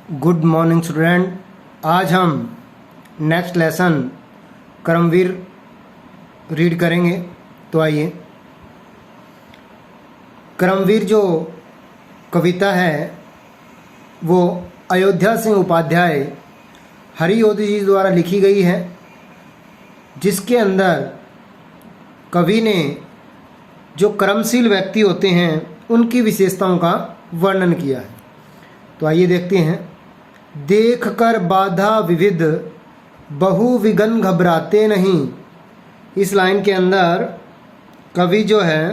Good morning student. आज हम next lesson कर्मवीर read करेंगे। तो आइए, कर्मवीर जो कविता है वो अयोध्या सिंह उपाध्याय हरियोधी जी द्वारा लिखी गई है, जिसके अंदर कवि ने जो कर्मशील व्यक्ति होते हैं उनकी विशेषताओं का वर्णन किया है। तो आइए देखते हैं। देख कर बाधा विविध बहु विघ्न घबराते नहीं। इस लाइन के अंदर कवि जो है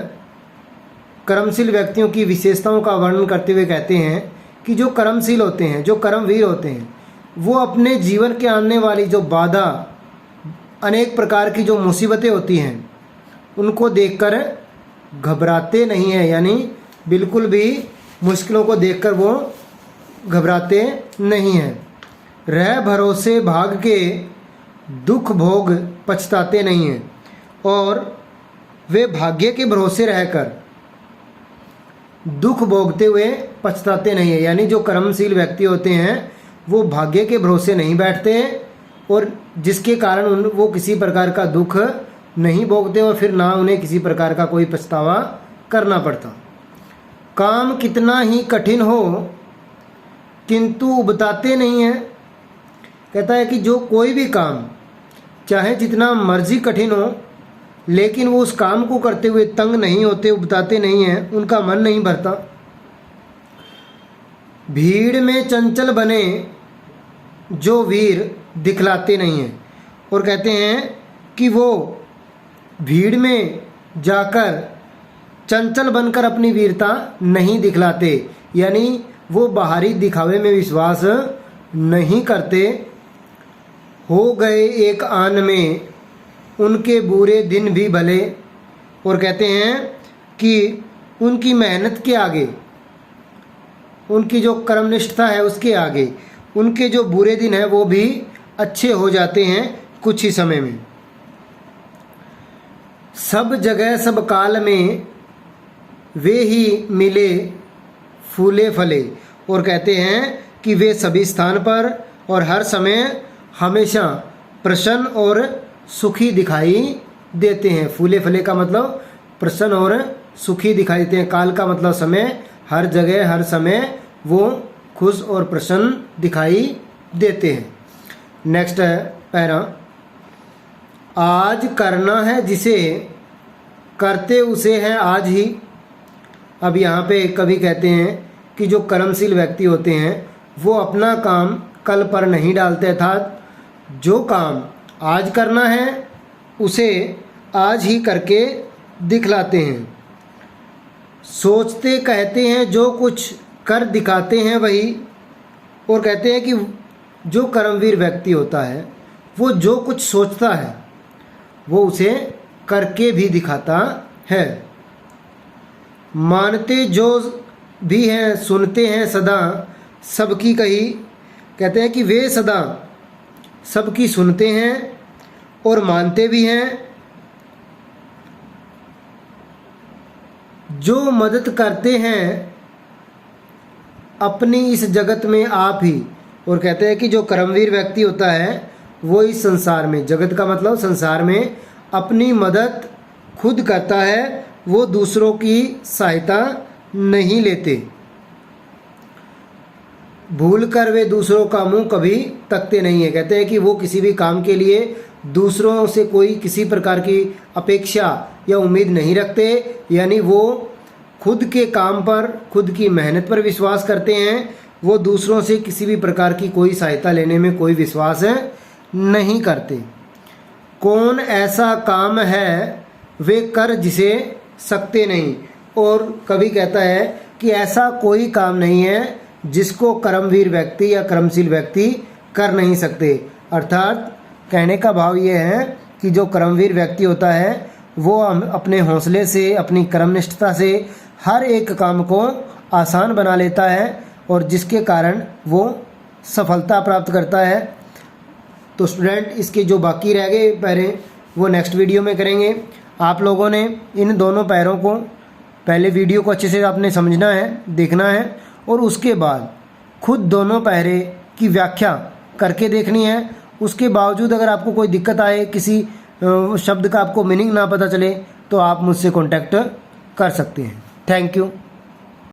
कर्मशील व्यक्तियों की विशेषताओं का वर्णन करते हुए कहते हैं कि जो कर्मशील होते हैं, जो कर्मवीर होते हैं, वो अपने जीवन के आने वाली जो बाधा, अनेक प्रकार की जो मुसीबतें होती हैं, उनको देखकर घबराते नहीं हैं। यानी बिल्कुल भी मुश्किलों को देखकर वो घबराते नहीं हैं। रह भरोसे भाग के दुख भोग पछताते नहीं हैं, और वे भाग्य के भरोसे रहकर दुख भोगते हुए पछताते नहीं हैं। यानी जो कर्मशील व्यक्ति होते हैं वो भाग्य के भरोसे नहीं बैठते हैं, और जिसके कारण वो किसी प्रकार का दुख नहीं भोगते और फिर ना उन्हें किसी प्रकार का कोई पछतावा करना पड़ता। काम कितना ही कठिन हो किंतु उबताते नहीं हैं। कहता है कि जो कोई भी काम चाहे जितना मर्जी कठिन हो, लेकिन वो उस काम को करते हुए तंग नहीं होते, उबताते नहीं हैं, उनका मन नहीं भरता। भीड़ में चंचल बने जो वीर दिखलाते नहीं हैं। और कहते हैं कि वो भीड़ में जाकर चंचल बनकर अपनी वीरता नहीं दिखलाते, यानी वो बाहरी दिखावे में विश्वास नहीं करते। हो गए एक आन में उनके बुरे दिन भी भले। और कहते हैं कि उनकी मेहनत के आगे, उनकी जो कर्मनिष्ठता है उसके आगे उनके जो बुरे दिन हैं वो भी अच्छे हो जाते हैं कुछ ही समय में। सब जगह सब काल में वे ही मिले फूले फले। और कहते हैं कि वे सभी स्थान पर और हर समय हमेशा प्रसन्न और सुखी दिखाई देते हैं। फूले फले का मतलब प्रसन्न और सुखी दिखाई देते हैं। काल का मतलब समय, हर जगह हर समय वो खुश और प्रसन्न दिखाई देते हैं। नेक्स्ट है पैरा। आज करना है जिसे करते उसे है आज ही। अब यहाँ पे कवि कहते हैं कि जो कर्मशील व्यक्ति होते हैं वो अपना काम कल पर नहीं डालते, अर्थात जो काम आज करना है उसे आज ही करके दिखलाते हैं। सोचते कहते हैं जो कुछ कर दिखाते हैं वही। और कहते हैं कि जो कर्मवीर व्यक्ति होता है वो जो कुछ सोचता है वो उसे करके भी दिखाता है। मानते जो भी हैं सुनते हैं सदा सबकी कही। कहते हैं कि वे सदा सबकी सुनते हैं और मानते भी हैं। जो मदद करते हैं अपनी इस जगत में आप ही। और कहते हैं कि जो कर्मवीर व्यक्ति होता है वो इस संसार में, जगत का मतलब संसार में, अपनी मदद खुद करता है, वो दूसरों की सहायता नहीं लेते। भूल कर वे दूसरों का मुंह कभी तकते नहीं है। कहते हैं कि वो किसी भी काम के लिए दूसरों से कोई किसी प्रकार की अपेक्षा या उम्मीद नहीं रखते, यानी वो खुद के काम पर, खुद की मेहनत पर विश्वास करते हैं। वो दूसरों से किसी भी प्रकार की कोई सहायता लेने में कोई विश्वास नहीं करते। कौन ऐसा काम है वे कर जिसे सकते नहीं। और कवि कहता है कि ऐसा कोई काम नहीं है जिसको कर्मवीर व्यक्ति या कर्मशील व्यक्ति कर नहीं सकते। अर्थात कहने का भाव ये है कि जो कर्मवीर व्यक्ति होता है वो अपने हौसले से, अपनी कर्मनिष्ठता से हर एक काम को आसान बना लेता है, और जिसके कारण वो सफलता प्राप्त करता है। तो स्टूडेंट, इसके जो बाकी रह गए पैरे वो नेक्स्ट वीडियो में करेंगे। आप लोगों ने इन दोनों पैरों को, पहले वीडियो को अच्छे से आपने समझना है, देखना है, और उसके बाद खुद दोनों पहरे की व्याख्या करके देखनी है। उसके बावजूद अगर आपको कोई दिक्कत आए, किसी शब्द का आपको मीनिंग ना पता चले, तो आप मुझसे कॉन्टैक्ट कर सकते हैं। Thank you.